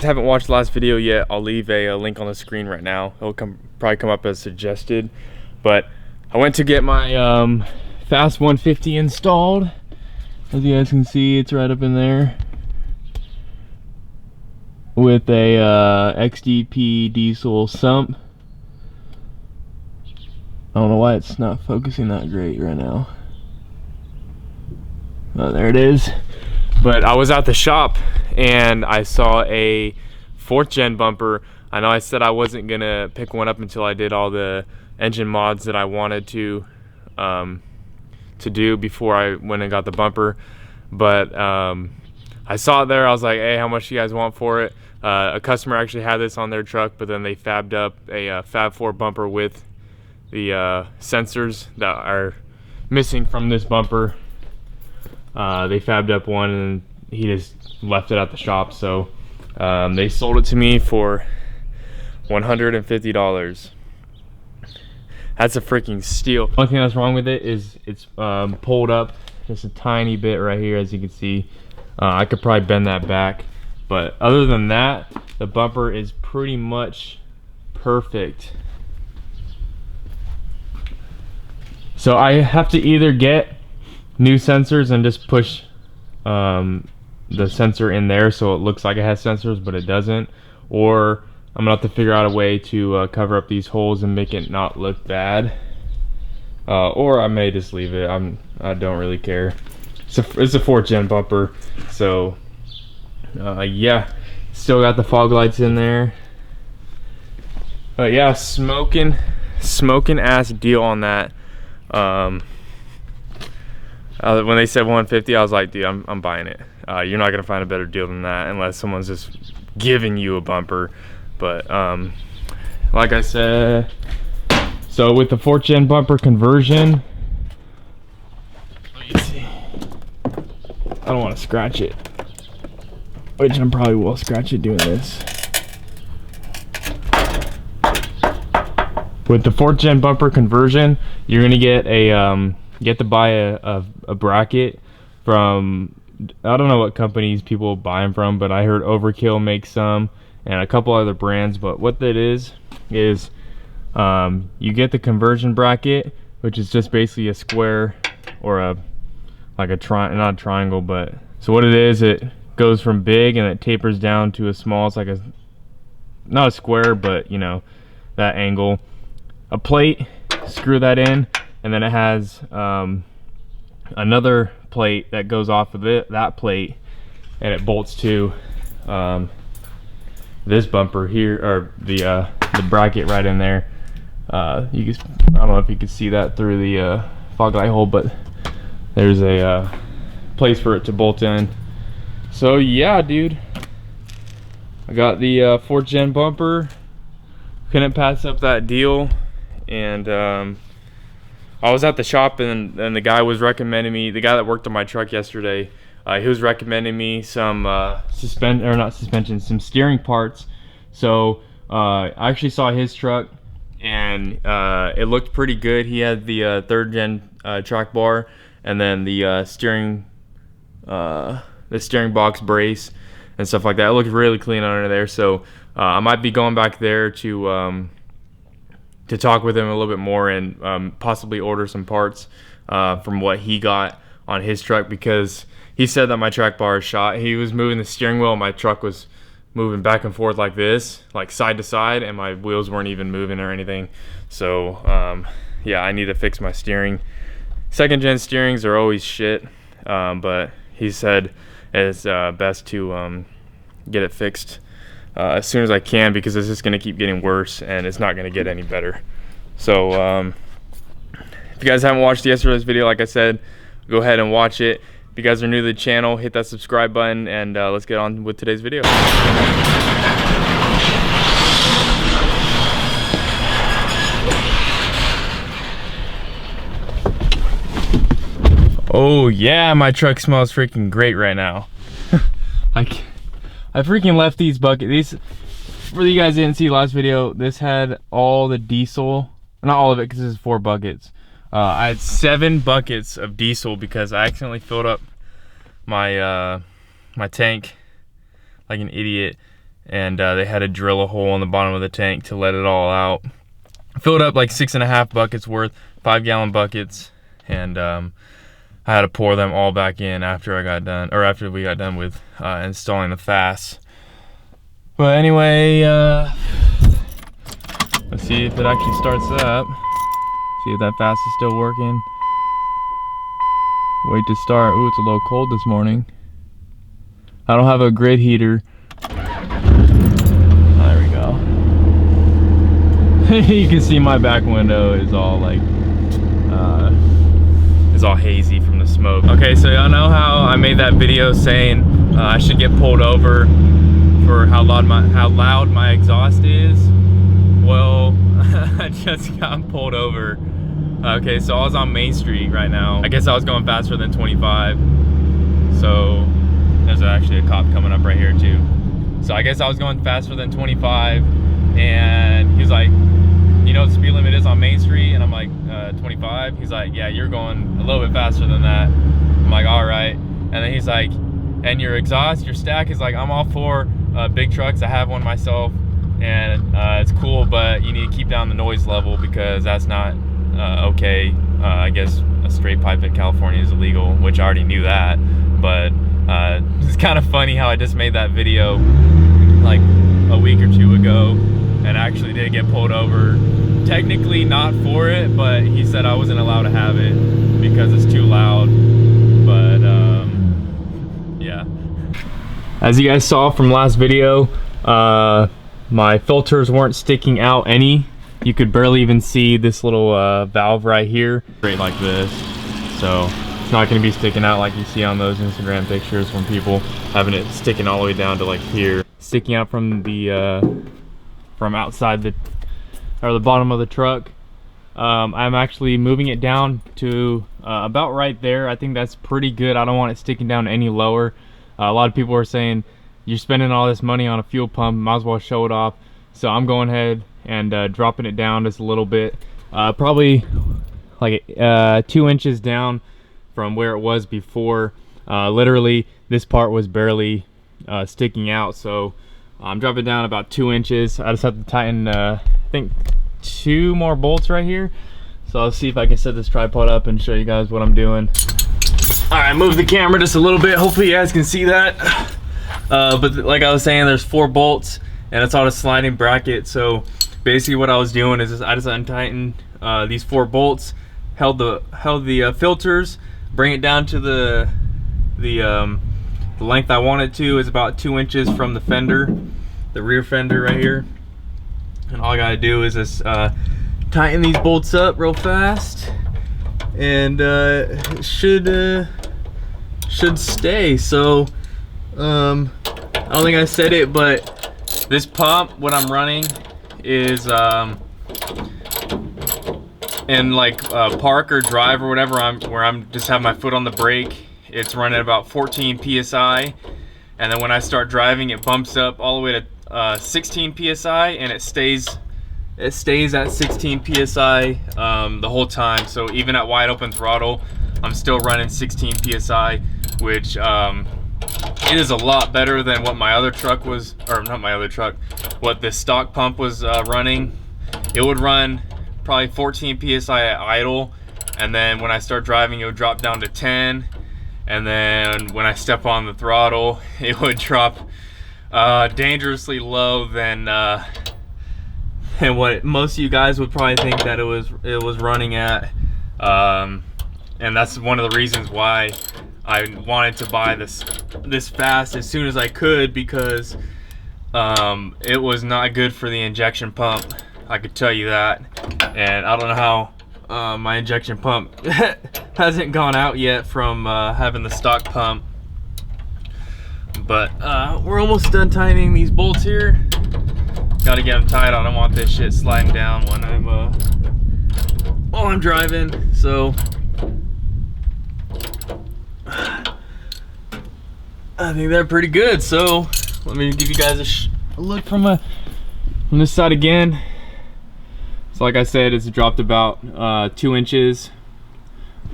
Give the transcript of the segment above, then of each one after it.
haven't watched the last video yet, I'll leave a link on the screen right now. It'll probably come up as suggested. But I went to get my FASS 150 installed. As you guys can see, it's right up in there with a XDP diesel sump. I don't know why it's not focusing that great right now. Oh, there it is. But I was at the shop and I saw a 4th gen bumper. I know I said I wasn't gonna pick one up until I did all the engine mods that I wanted to do before I went and got the bumper. But I saw it there. I was like, hey, how much do you guys want for it? A customer actually had this on their truck, but then they fabbed up a Fab 4 bumper with the sensors that are missing from this bumper. They fabbed up one and he just left it at the shop. So they sold it to me for $150. That's a freaking steal. Only thing that's wrong with it is it's pulled up just a tiny bit right here, as you can see. I could probably bend that back, but other than that, the bumper is pretty much perfect. So I have to either get new sensors and just push the sensor in there so it looks like it has sensors but it doesn't, or I'm gonna have to figure out a way to cover up these holes and make it not look bad, or I may just leave it. I don't really care. It's a 4th gen bumper, so yeah, still got the fog lights in there. But yeah, smoking ass deal on that. When they said 150, I was like, dude, I'm buying it. You're not gonna find a better deal than that unless someone's just giving you a bumper. But like I said, so with the 4th gen bumper conversion, let me see. I don't want to scratch it, which I probably will scratch it doing this. With the 4th gen bumper conversion, you're gonna get a you have to buy a bracket from, I don't know what companies people buy them from, but I heard Overkill makes some and a couple other brands. But what that is you get the conversion bracket, which is just basically a square or not a triangle, but so what it is, it goes from big and it tapers down to a small. It's like not a square, but you know, that angle. A plate, screw that in, and then it has another plate that goes off of that plate, and it bolts to this bumper here, or the bracket right in there. I don't know if you can see that through the fog light hole, but there's a place for it to bolt in. So yeah, dude, I got the 4th gen bumper. Couldn't pass up that deal. And I was at the shop and the guy was recommending me, the guy that worked on my truck yesterday, he was recommending me some some steering parts. So I actually saw his truck and it looked pretty good. He had the 3rd gen track bar and then the steering box brace and stuff like that. It looked really clean under there. So I might be going back there to talk with him a little bit more and possibly order some parts from what he got on his truck, because he said that my track bar is shot. He was moving the steering wheel and my truck was moving back and forth like this, like side to side, and my wheels weren't even moving or anything. So yeah, I need to fix my steering. 2nd gen steerings are always shit, but he said it's best to get it fixed as soon as I can, because it's just going to keep getting worse and it's not going to get any better. So if you guys haven't watched yesterday's video, like I said, go ahead and watch it. If you guys are new to the channel, hit that subscribe button, and let's get on with today's video. Oh yeah, my truck smells freaking great right now. I freaking left these buckets. For you guys didn't see last video, this had all the diesel, not all of it because this is 4 buckets. I had 7 buckets of diesel because I accidentally filled up my my tank like an idiot, and they had to drill a hole in the bottom of the tank to let it all out. Filled up like 6.5 buckets worth, 5-gallon buckets, and I had to pour them all back in after I got done, or after we got done with installing the FASS. But anyway, let's see if it actually starts up. See if that FASS is still working. Wait to start. Ooh, it's a little cold this morning. I don't have a grid heater. There we go. You can see my back window is all like, it's all hazy from the smoke. Okay, so y'all know how I made that video saying I should get pulled over for how loud my exhaust is? Well, I just got pulled over. Okay, so I was on Main Street right now. I guess I was going faster than 25. So there's actually a cop coming up right here too. So I guess I was going faster than 25, and he was like, you know what the speed limit is on Main Street? And I'm like, 25. He's like, yeah, you're going a little bit faster than that. I'm like, all right. And then he's like, and your exhaust, your stack is like, I'm all for big trucks. I have one myself, and it's cool, but you need to keep down the noise level because that's not okay. I guess a straight pipe in California is illegal, which I already knew that, but it's kind of funny how I just made that video like a week or two ago and actually did get pulled over. Technically not for it, but he said I wasn't allowed to have it because it's too loud. But yeah, as you guys saw from last video, my filters weren't sticking out any. You could barely even see this little valve right here, straight like this. So it's not going to be sticking out like you see on those Instagram pictures when people having it sticking all the way down to like here, sticking out from the from outside the bottom of the truck. I'm actually moving it down to about right there. I think that's pretty good. I don't want it sticking down any lower. A lot of people are saying you're spending all this money on a fuel pump, might as well show it off. So I'm going ahead and dropping it down just a little bit, probably like 2 inches down from where it was before. Literally this part was barely sticking out, so I'm dropping down about 2 inches. I just have to tighten I think 2 more bolts right here. So I'll see if I can set this tripod up and show you guys what I'm doing. All right, move the camera just a little bit. Hopefully you guys can see that. But like I was saying, there's 4 bolts and it's on a sliding bracket. So basically what I was doing is I just untightened these 4 bolts, held the filters, bring it down to the length I want it to is about 2 inches from the fender, the rear fender right here. And all I gotta do is just tighten these bolts up real fast, and it should stay. So I don't think I said it, but this pump, what I'm running is in like park or drive or whatever, where I'm just have my foot on the brake, it's running about 14 psi, and then when I start driving it bumps up all the way to 16 psi, and it stays at 16 psi the whole time. So even at wide open throttle, I'm still running 16 psi, which it is a lot better than what my other truck was, or not my other truck, what the stock pump was running. It would run probably 14 psi at idle, and then when I start driving it would drop down to 10, and then when I step on the throttle it would drop dangerously low than and what most of you guys would probably think that it was running at, and that's one of the reasons why I wanted to buy this FASS as soon as I could, because it was not good for the injection pump, I could tell you that. And I don't know how my injection pump hasn't gone out yet from having the stock pump. But we're almost done tightening these bolts here. Gotta get them tight. I don't want this shit sliding down when while I'm driving. So I think they're pretty good. So let me give you guys a look from this side again. So like I said, it's dropped about 2 inches.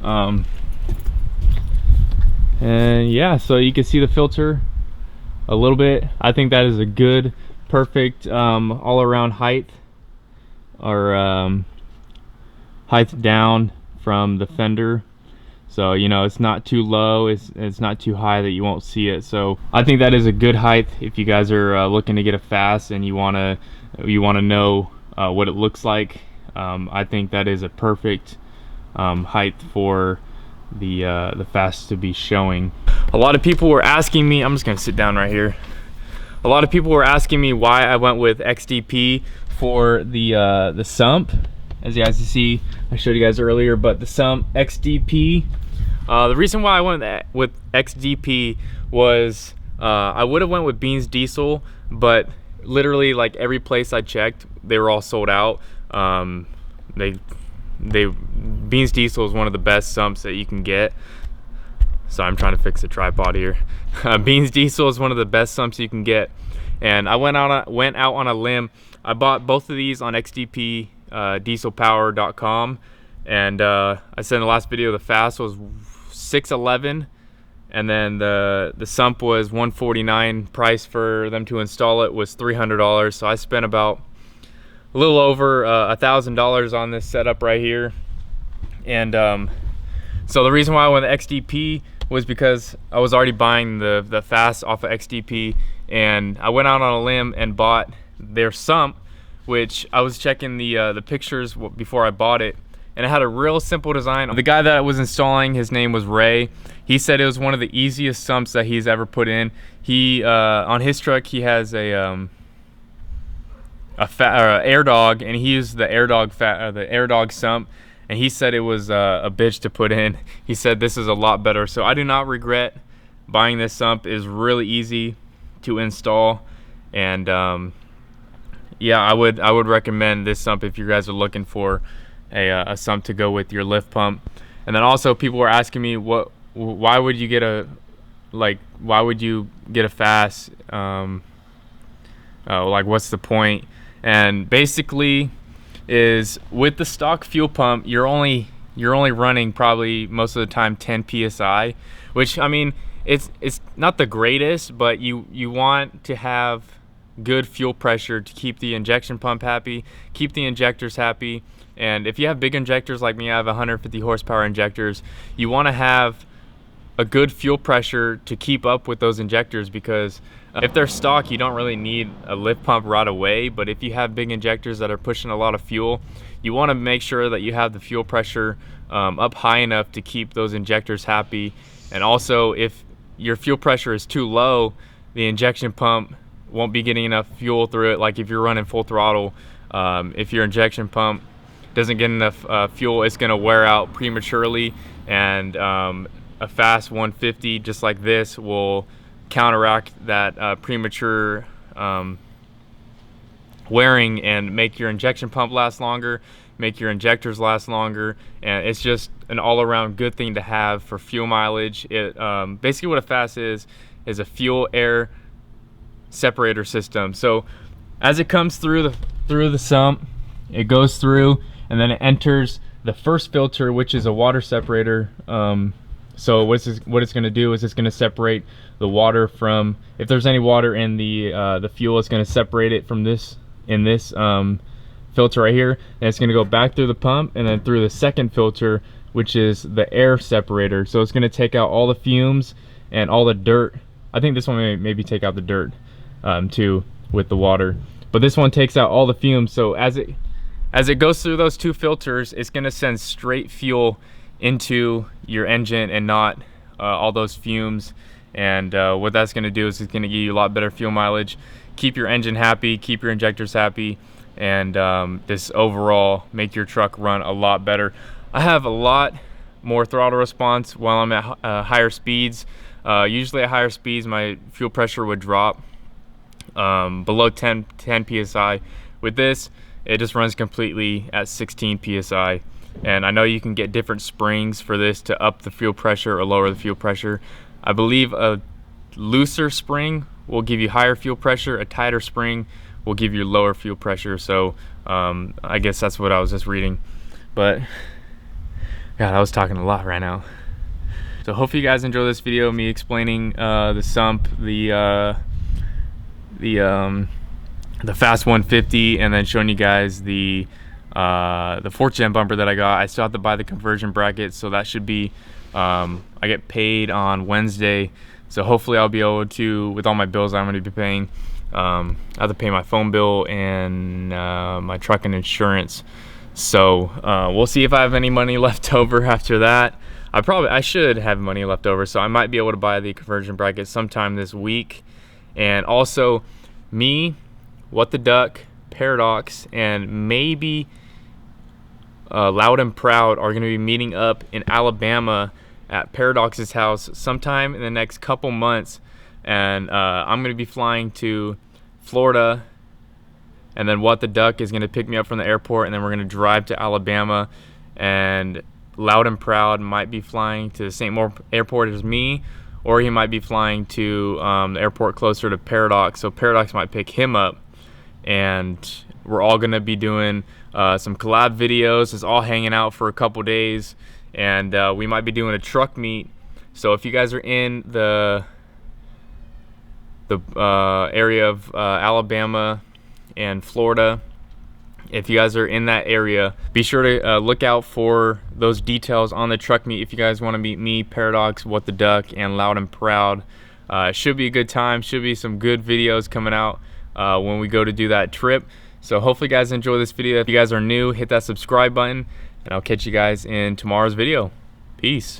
And yeah, so you can see the filter a little bit. I think that is a good, perfect all around height, or height down from the fender. So, you know, it's not too low, it's not too high that you won't see it. So I think that is a good height if you guys are looking to get a FASS and you want to know what it looks like. I think that is a perfect height for the FASS to be showing. A lot of people were asking me, I'm just gonna sit down right here. A lot of people were asking me why I went with XDP for the sump. As you guys can see, I showed you guys earlier, but the sump XDP. The reason why I went with XDP was I would have went with Beans Diesel, but literally like every place I checked, they were all sold out. Beans Diesel is one of the best sumps that you can get. So I'm trying to fix the tripod here. Beans Diesel is one of the best sumps you can get, and I went out on a limb. I bought both of these on XDP. dieselpower.com, and I said in the last video the FASS was $611, and then the sump was $149. Price for them to install it was $300. So I spent about a little over $1,000 on this setup right here. And so the reason why I went with XDP was because I was already buying the FASS off of XDP, and I went out on a limb and bought their sump, which I was checking the pictures before I bought it, and it had a real simple design. The guy that was installing, his name was Ray. He said it was one of the easiest sumps that he's ever put in. He on his truck he has a Air Dog, and he used the Air Dog sump, and he said it was a bitch to put in. He said this is a lot better, so I do not regret buying this sump. It's really easy to install, and yeah, I would recommend this sump if you guys are looking for a sump to go with your lift pump. And then also people were asking me why would you get a FASS? Like what's the point? And basically is with the stock fuel pump, you're only running probably most of the time 10 psi, which I mean it's not the greatest, but you want to have good fuel pressure to keep the injection pump happy, keep the injectors happy. And if you have big injectors like me, I have 150 horsepower injectors, you want to have a good fuel pressure to keep up with those injectors, because if they're stock, you don't really need a lift pump right away. But if you have big injectors that are pushing a lot of fuel, you want to make sure that you have the fuel pressure up high enough to keep those injectors happy. And also, if your fuel pressure is too low, the injection pump won't be getting enough fuel through it. Like if you're running full throttle, if your injection pump doesn't get enough fuel, it's going to wear out prematurely, and a FASS 150 just like this will counteract that premature wearing and make your injection pump last longer, make your injectors last longer, and it's just an all-around good thing to have for fuel mileage. It basically what a FASS is a fuel air separator system. So as it comes through the sump, it goes through and then it enters the first filter, which is a water separator. So what it's going to do is it's going to separate the water from, if there's any water in the fuel, it's going to separate it from this filter right here, and it's going to go back through the pump and then through the second filter, which is the air separator. So it's going to take out all the fumes and all the dirt. I think this one may maybe take out the dirt too with the water, but this one takes out all the fumes. So as it goes through those two filters, it's going to send straight fuel into your engine and not all those fumes. And what that's going to do is it's going to give you a lot better fuel mileage, keep your engine happy, keep your injectors happy, and this overall make your truck run a lot better. I have a lot more throttle response while I'm at higher speeds. Usually at higher speeds my fuel pressure would drop below 10 psi. With this, it just runs completely at 16 psi. And I know you can get different springs for this to up the fuel pressure or lower the fuel pressure. I believe a looser spring will give you higher fuel pressure, a tighter spring will give you lower fuel pressure. So I guess that's what I was just reading. But God, I was talking a lot right now. So hopefully you guys enjoy this video, me explaining the sump, the the FASS 150, and then showing you guys the 4th gen bumper that I got. I still have to buy the conversion bracket, so that should be I get paid on Wednesday, so hopefully I'll be able to, with all my bills I'm going to be paying, I have to pay my phone bill and my truck and insurance. So we'll see if I have any money left over after that. I should have money left over, so I might be able to buy the conversion bracket sometime this week. And also, me, What the Duck, Paradox, and maybe Loud and Proud are going to be meeting up in Alabama at Paradox's house sometime in the next couple months. And I'm going to be flying to Florida, and then What the Duck is going to pick me up from the airport, and then we're going to drive to Alabama. And Loud and Proud might be flying to the St. Maur airport as me, or he might be flying to the airport closer to Paradox, so Paradox might pick him up. And we're all going to be doing some collab videos. It's all hanging out for a couple days, and we might be doing a truck meet. So if you guys are in the area of Alabama and Florida, if you guys are in that area, be sure to look out for those details on the truck meet. If you guys want to meet me, Paradox, What the Duck, and Loud and Proud, should be a good time. Should be some good videos coming out when we go to do that trip. So hopefully you guys enjoy this video. If you guys are new, hit that subscribe button, and I'll catch you guys in tomorrow's video. Peace.